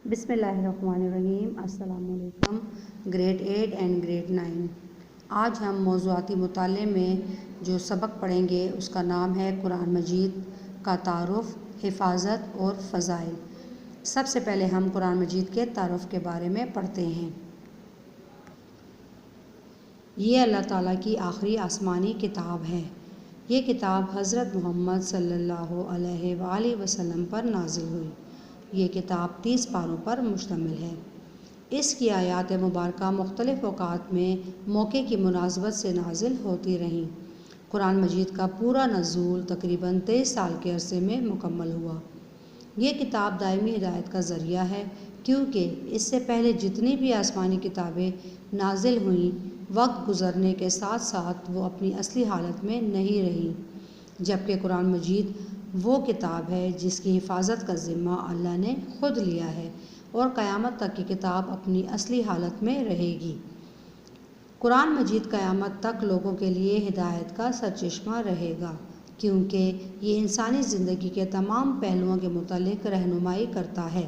بسم اللہ الرحمن الرحیم۔ السلام علیکم۔ Grade 8 and grade 9۔ آج ہم موضوعاتی مطالعے میں جو سبق پڑھیں گے اس کا نام ہے قرآن مجید کا تعارف، حفاظت اور فضائل۔ سب سے پہلے ہم قرآن مجید کے تعارف کے بارے میں پڑھتے ہیں۔ یہ اللہ تعالیٰ کی آخری آسمانی کتاب ہے۔ یہ کتاب حضرت محمد صلی اللہ علیہ وآلہ وسلم پر نازل ہوئی۔ یہ کتاب 30 پاروں پر مشتمل ہے۔ اس کی آیات مبارکہ مختلف اوقات میں موقع کی مناسبت سے نازل ہوتی رہیں۔ قرآن مجید کا پورا نزول تقریباً 23 سال کے عرصے میں مکمل ہوا۔ یہ کتاب دائمی ہدایت کا ذریعہ ہے، کیونکہ اس سے پہلے جتنی بھی آسمانی کتابیں نازل ہوئیں، وقت گزرنے کے ساتھ ساتھ وہ اپنی اصلی حالت میں نہیں رہیں، جبکہ قرآن مجید وہ کتاب ہے جس کی حفاظت کا ذمہ اللہ نے خود لیا ہے، اور قیامت تک یہ کتاب اپنی اصلی حالت میں رہے گی۔ قرآن مجید قیامت تک لوگوں کے لیے ہدایت کا سرچشمہ رہے گا، کیونکہ یہ انسانی زندگی کے تمام پہلوؤں کے متعلق رہنمائی کرتا ہے۔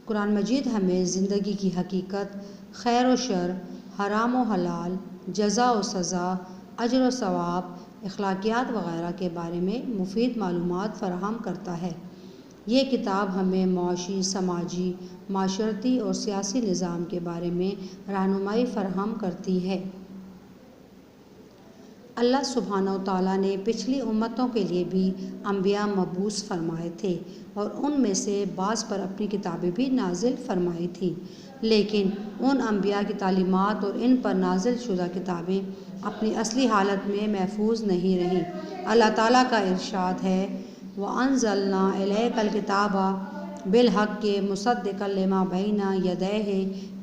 قرآن مجید ہمیں زندگی کی حقیقت، خیر و شر، حرام و حلال، جزا و سزا، اجر و ثواب، اخلاقیات وغیرہ کے بارے میں مفید معلومات فراہم کرتا ہے۔ یہ کتاب ہمیں معاشی، سماجی، معاشرتی اور سیاسی نظام کے بارے میں رہنمائی فراہم کرتی ہے۔ اللہ سبحانہ و تعالیٰ نے پچھلی امتوں کے لیے بھی انبیاء مبعوث فرمائے تھے، اور ان میں سے بعض پر اپنی کتابیں بھی نازل فرمائی تھیں، لیکن ان انبیاء کی تعلیمات اور ان پر نازل شدہ کتابیں اپنی اصلی حالت میں محفوظ نہیں رہیں۔ اللہ تعالیٰ کا ارشاد ہے، وَأَنزَلْنَا إِلَيْكَ الْكِتَابَ بِالْحَقِّ مُصَدِّقًا لِمَا بَيْنَ يَدَيْهِ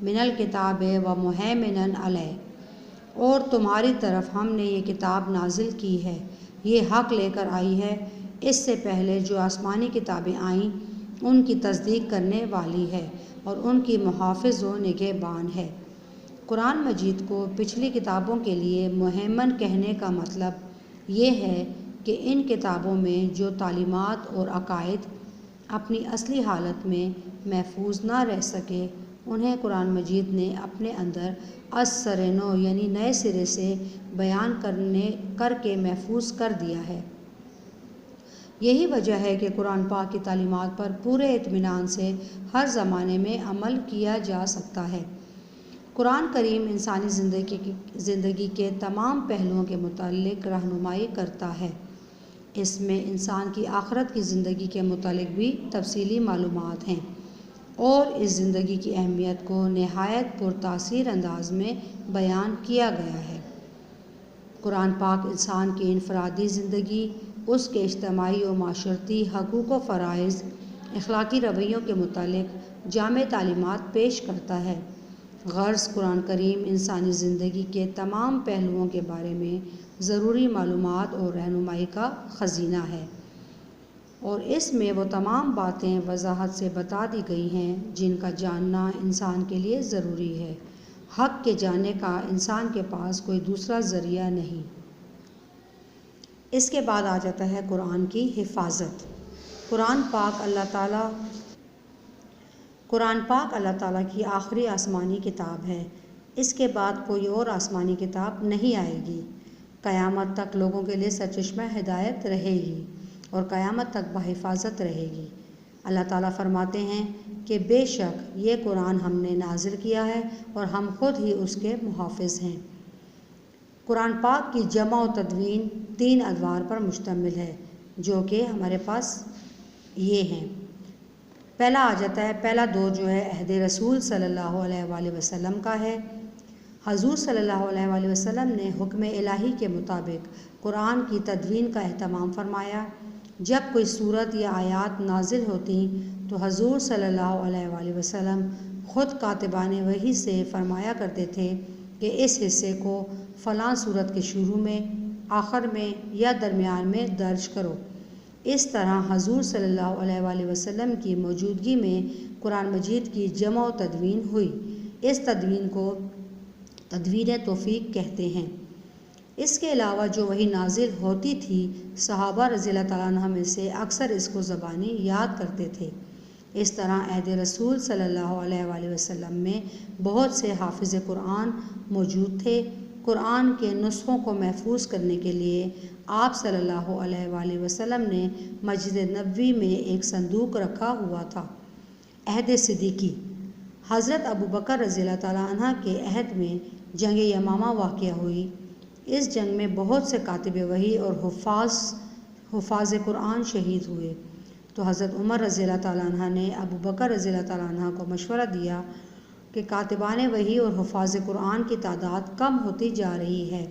مِنَ الْكِتَابِ وَمُهَيْمِنًا عَلَيْهِ، اور تمہاری طرف ہم نے یہ کتاب نازل کی ہے، یہ حق لے کر آئی ہے، اس سے پہلے جو آسمانی کتابیں آئیں ان کی تصدیق کرنے والی ہے، اور ان کی محافظ و نگہبان ہے۔ قرآن مجید کو پچھلی کتابوں کے لیے مہیمن کہنے کا مطلب یہ ہے کہ ان کتابوں میں جو تعلیمات اور عقائد اپنی اصلی حالت میں محفوظ نہ رہ سکے، انہیں قرآن مجید نے اپنے اندر از سر نو یعنی نئے سرے سے بیان کر کے محفوظ کر دیا ہے۔ یہی وجہ ہے کہ قرآن پاک کی تعلیمات پر پورے اطمینان سے ہر زمانے میں عمل کیا جا سکتا ہے۔ قرآن کریم انسانی زندگی کے تمام پہلوؤں کے متعلق رہنمائی کرتا ہے۔ اس میں انسان کی آخرت کی زندگی کے متعلق بھی تفصیلی معلومات ہیں، اور اس زندگی کی اہمیت کو نہایت پرتاثیر انداز میں بیان کیا گیا ہے۔ قرآن پاک انسان کی انفرادی زندگی، اس کے اجتماعی و معاشرتی حقوق و فرائض، اخلاقی رویوں کے متعلق جامع تعلیمات پیش کرتا ہے۔ غرض قرآن کریم انسانی زندگی کے تمام پہلوؤں کے بارے میں ضروری معلومات اور رہنمائی کا خزینہ ہے، اور اس میں وہ تمام باتیں وضاحت سے بتا دی گئی ہیں جن کا جاننا انسان کے لیے ضروری ہے۔ حق کے جاننے کا انسان کے پاس کوئی دوسرا ذریعہ نہیں۔ اس کے بعد آ جاتا ہے قرآن کی حفاظت۔ قرآن پاک اللہ تعالیٰ کی آخری آسمانی کتاب ہے۔ اس کے بعد کوئی اور آسمانی کتاب نہیں آئے گی۔ قیامت تک لوگوں کے لیے سرچشمہ ہدایت رہے گی، اور قیامت تک بحفاظت رہے گی۔ اللہ تعالیٰ فرماتے ہیں کہ بے شک یہ قرآن ہم نے نازل کیا ہے، اور ہم خود ہی اس کے محافظ ہیں۔ قرآن پاک کی جمع و تدوین 3 ادوار پر مشتمل ہے، جو کہ ہمارے پاس یہ ہیں۔ پہلا آ جاتا ہے، پہلا دور جو ہے عہد رسول صلی اللہ علیہ وآلہ وسلم کا ہے۔ حضور صلی اللہ علیہ وآلہ وسلم نے حکم الہی کے مطابق قرآن کی تدوین کا اہتمام فرمایا۔ جب کوئی سورت یا آیات نازل ہوتیں تو حضور صلی اللہ علیہ وآلہ وسلم خود کاتبان وحی سے فرمایا کرتے تھے کہ اس حصے کو فلاں سورت کے شروع میں، آخر میں یا درمیان میں درج کرو۔ اس طرح حضور صلی اللہ علیہ وآلہ وسلم کی موجودگی میں قرآن مجید کی جمع و تدوین ہوئی۔ اس تدوین کو تدوین توفیق کہتے ہیں۔ اس کے علاوہ جو وحی نازل ہوتی تھی، صحابہ رضی اللہ تعالیٰ عنہ میں سے اکثر اس کو زبانی یاد کرتے تھے، اس طرح عہد رسول صلی اللہ علیہ وآلہ وسلم میں بہت سے حافظ قرآن موجود تھے۔ قرآن کے نسخوں کو محفوظ کرنے کے لیے آپ صلی اللہ علیہ وآلہ وسلم نے مسجد نبوی میں ایک صندوق رکھا ہوا تھا۔ عہد صدیقی، حضرت ابوبکر رضی اللہ تعالیٰ عنہ کے عہد میں جنگ یمامہ واقع ہوئی۔ اس جنگ میں بہت سے کاتب وحی اور حفاظ قرآن شہید ہوئے، تو حضرت عمر رضی اللہ تعالیٰ عنہ نے ابوبکر رضی اللہ تعالیٰ عنہ کو مشورہ دیا کہ کاتبان وحی اور حفاظ قرآن کی تعداد کم ہوتی جا رہی ہے،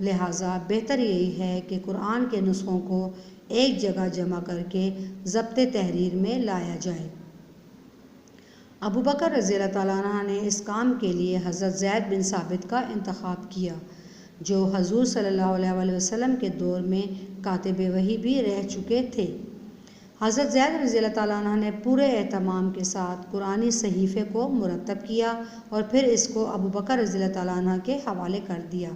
لہٰذا بہتر یہی ہے کہ قرآن کے نسخوں کو ایک جگہ جمع کر کے ضبط تحریر میں لایا جائے۔ ابوبکر رضی اللہ تعالیٰ عنہ نے اس کام کے لیے حضرت زید بن ثابت کا انتخاب کیا، جو حضور صلی اللہ علیہ وآلہ وسلم کے دور میں کاتب وحی بھی رہ چکے تھے۔ حضرت زید رضی اللہ تعالیٰ عنہ نے پورے اہتمام کے ساتھ قرآنی صحیفے کو مرتب کیا اور پھر اس کو ابوبکر رضی اللہ تعالیٰ عنہ کے حوالے کر دیا۔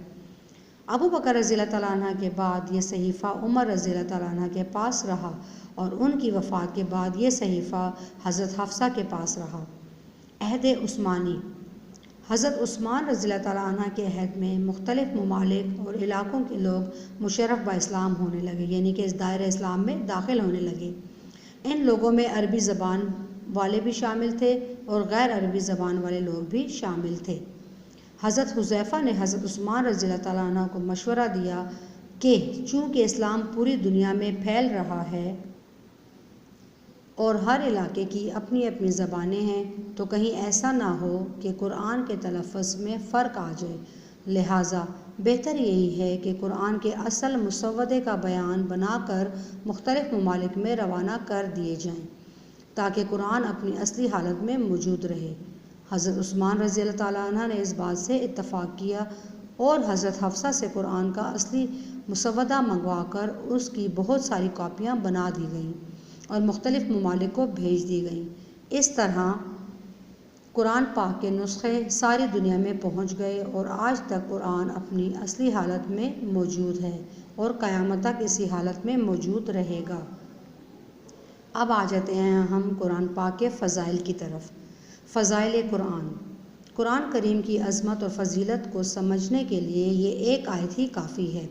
ابوبکر رضی اللہ تعالیٰ عنہ کے بعد یہ صحیفہ عمر رضی اللہ تعالیٰ عنہ کے پاس رہا اور ان کی وفات کے بعد یہ صحیفہ حضرت حفصہ کے پاس رہا۔ عہد عثمانی، حضرت عثمان رضی اللہ تعالیٰ عنہ کے عہد میں مختلف ممالک اور علاقوں کے لوگ مشرف با اسلام ہونے لگے، یعنی کہ اس دائرہ اسلام میں داخل ہونے لگے۔ ان لوگوں میں عربی زبان والے بھی شامل تھے اور غیر عربی زبان والے لوگ بھی شامل تھے۔ حضرت حذیفہ نے حضرت عثمان رضی اللہ تعالیٰ عنہ کو مشورہ دیا کہ چونکہ اسلام پوری دنیا میں پھیل رہا ہے اور ہر علاقے کی اپنی اپنی زبانیں ہیں، تو کہیں ایسا نہ ہو کہ قرآن کے تلفظ میں فرق آ جائے، لہٰذا بہتر یہی ہے کہ قرآن کے اصل مسودے کا بیان بنا کر مختلف ممالک میں روانہ کر دیے جائیں تاکہ قرآن اپنی اصلی حالت میں موجود رہے۔ حضرت عثمان رضی اللہ تعالیٰ عنہ نے اس بات سے اتفاق کیا اور حضرت حفصہ سے قرآن کا اصلی مسودہ منگوا کر اس کی بہت ساری کاپیاں بنا دی گئیں اور مختلف ممالک کو بھیج دی گئیں۔ اس طرح قرآن پاک کے نسخے ساری دنیا میں پہنچ گئے اور آج تک قرآن اپنی اصلی حالت میں موجود ہے اور قیامت تک اسی حالت میں موجود رہے گا۔ اب آ جاتے ہیں ہم قرآن پاک کے فضائل کی طرف۔ فضائل قرآن، قرآن کریم کی عظمت اور فضیلت کو سمجھنے کے لیے یہ ایک آیت ہی کافی ہے۔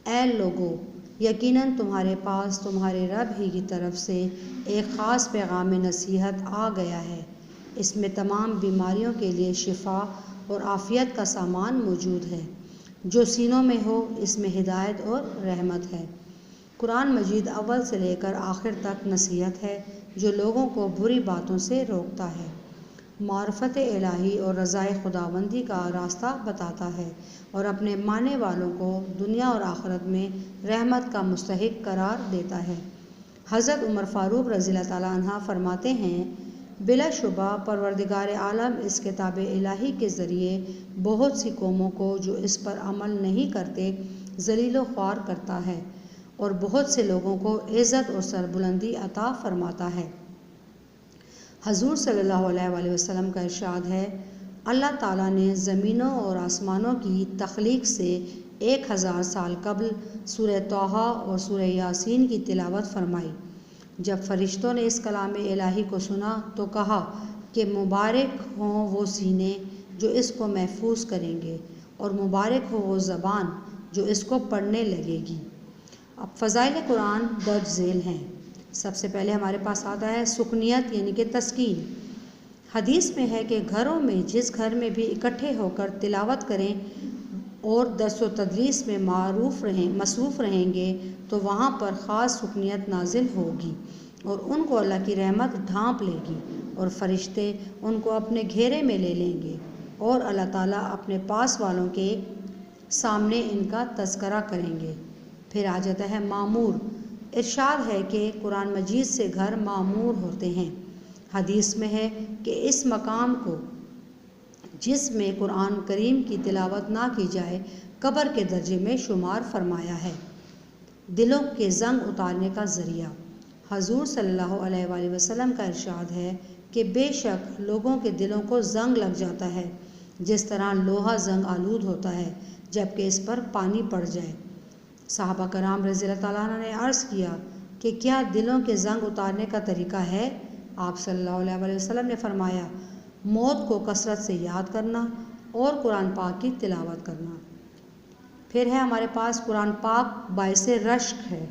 اے لوگو، یقیناً تمہارے پاس تمہارے رب ہی کی طرف سے ایک خاص پیغام نصیحت آ گیا ہے، اس میں تمام بیماریوں کے لیے شفا اور عافیت کا سامان موجود ہے، جو سینوں میں ہو اس میں ہدایت اور رحمت ہے۔ قرآن مجید اول سے لے کر آخر تک نصیحت ہے جو لوگوں کو بری باتوں سے روکتا ہے، معرفت الہی اور رضائے خداوندی کا راستہ بتاتا ہے اور اپنے ماننے والوں کو دنیا اور آخرت میں رحمت کا مستحق قرار دیتا ہے۔ حضرت عمر فاروق رضی اللہ تعالیٰ عنہ فرماتے ہیں، بلا شبہ پروردگار عالم اس کتاب الہی کے ذریعے بہت سی قوموں کو جو اس پر عمل نہیں کرتے ذلیل و خوار کرتا ہے اور بہت سے لوگوں کو عزت اور سربلندی عطا فرماتا ہے۔ حضور صلی اللہ علیہ وآلہ وسلم کا ارشاد ہے، اللہ تعالیٰ نے زمینوں اور آسمانوں کی تخلیق سے 1000 سال قبل سورہ طٰہٰ اور سورہ یاسین کی تلاوت فرمائی۔ جب فرشتوں نے اس کلام الہی کو سنا تو کہا کہ مبارک ہوں وہ سینے جو اس کو محفوظ کریں گے اور مبارک ہو وہ زبان جو اس کو پڑھنے لگے گی۔ اب فضائل قرآن درج ذیل ہیں۔ سب سے پہلے ہمارے پاس آتا ہے سکنیت، یعنی کہ تسکین۔ حدیث میں ہے کہ گھروں میں جس گھر میں بھی اکٹھے ہو کر تلاوت کریں اور درس و تدریس میں مصروف رہیں گے تو وہاں پر خاص سکنیت نازل ہوگی اور ان کو اللہ کی رحمت ڈھانپ لے گی اور فرشتے ان کو اپنے گھیرے میں لے لیں گے اور اللہ تعالیٰ اپنے پاس والوں کے سامنے ان کا تذکرہ کریں گے۔ پھر آ جاتا ہے معمور۔ ارشاد ہے کہ قرآن مجید سے گھر معمور ہوتے ہیں۔ حدیث میں ہے کہ اس مقام کو جس میں قرآن کریم کی تلاوت نہ کی جائے قبر کے درجے میں شمار فرمایا ہے۔ دلوں کے زنگ اتارنے کا ذریعہ، حضور صلی اللہ علیہ وآلہ وسلم کا ارشاد ہے کہ بے شک لوگوں کے دلوں کو زنگ لگ جاتا ہے جس طرح لوہا زنگ آلود ہوتا ہے جبکہ اس پر پانی پڑ جائے۔ صحابہ کرام رضی اللہ تعالیٰ عنہ نے عرض کیا کہ کیا دلوں کے زنگ اتارنے کا طریقہ ہے؟ آپ صلی اللہ علیہ وسلم نے فرمایا، موت کو کثرت سے یاد کرنا اور قرآن پاک کی تلاوت کرنا۔ پھر ہے ہمارے پاس قرآن پاک باعث رشک ہے۔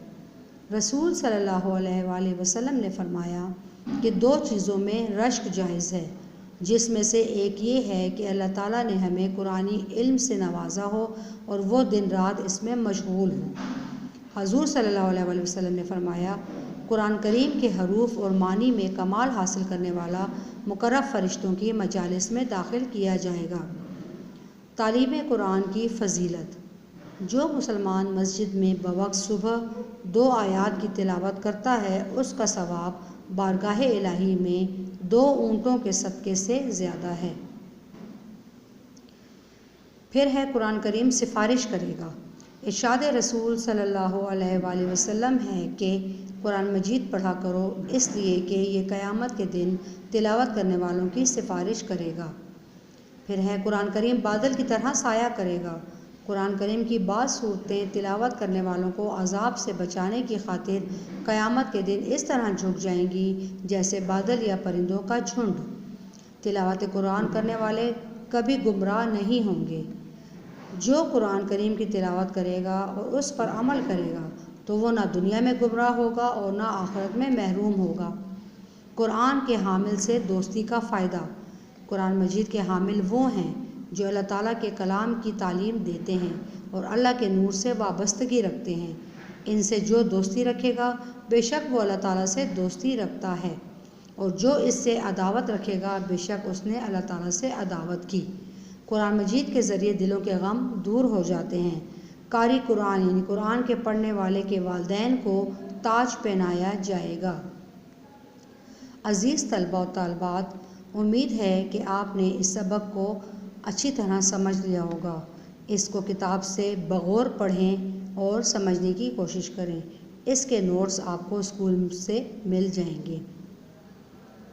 رسول صلی اللہ علیہ وآلہ وسلم نے فرمایا کہ 2 چیزوں میں رشک جائز ہے، جس میں سے ایک یہ ہے کہ اللہ تعالیٰ نے ہمیں قرآنی علم سے نوازا ہو اور وہ دن رات اس میں مشغول ہوں۔ حضور صلی اللہ علیہ وآلہ وسلم نے فرمایا، قرآن کریم کے حروف اور معنی میں کمال حاصل کرنے والا مقرب فرشتوں کی مجالس میں داخل کیا جائے گا۔ تعلیم قرآن کی فضیلت۔ جو مسلمان مسجد میں بوقت صبح 2 آیات کی تلاوت کرتا ہے، اس کا ثواب بارگاہ الہی میں 2 اونٹوں کے صدقے سے زیادہ ہے۔ پھر ہے قرآن کریم سفارش کرے گا۔ ارشاد رسول صلی اللہ علیہ وآلہ وسلم ہے کہ قرآن مجید پڑھا کرو، اس لیے کہ یہ قیامت کے دن تلاوت کرنے والوں کی سفارش کرے گا۔ پھر ہے قرآن کریم بادل کی طرح سایہ کرے گا۔ قرآن کریم کی بعض صورتیں تلاوت کرنے والوں کو عذاب سے بچانے کی خاطر قیامت کے دن اس طرح جھک جائیں گی جیسے بادل یا پرندوں کا جھنڈ۔ تلاوت قرآن کرنے والے کبھی گمراہ نہیں ہوں گے۔ جو قرآن کریم کی تلاوت کرے گا اور اس پر عمل کرے گا تو وہ نہ دنیا میں گمراہ ہوگا اور نہ آخرت میں محروم ہوگا۔ قرآن کے حامل سے دوستی کا فائدہ۔ قرآن مجید کے حامل وہ ہیں جو اللہ تعالیٰ کے کلام کی تعلیم دیتے ہیں اور اللہ کے نور سے وابستگی رکھتے ہیں۔ ان سے جو دوستی رکھے گا بے شک وہ اللہ تعالیٰ سے دوستی رکھتا ہے، اور جو اس سے عداوت رکھے گا بے شک اس نے اللہ تعالیٰ سے عداوت کی۔ قرآن مجید کے ذریعے دلوں کے غم دور ہو جاتے ہیں۔ قاری قرآن یعنی قرآن کے پڑھنے والے کے والدین کو تاج پہنایا جائے گا۔ عزیز طلباء و طالبات، امید ہے کہ آپ نے اس سبق کو اچھی طرح سمجھ لیا ہوگا۔ اس کو کتاب سے بغور پڑھیں اور سمجھنے کی کوشش کریں۔ اس کے نوٹس آپ کو اسکول سے مل جائیں گے۔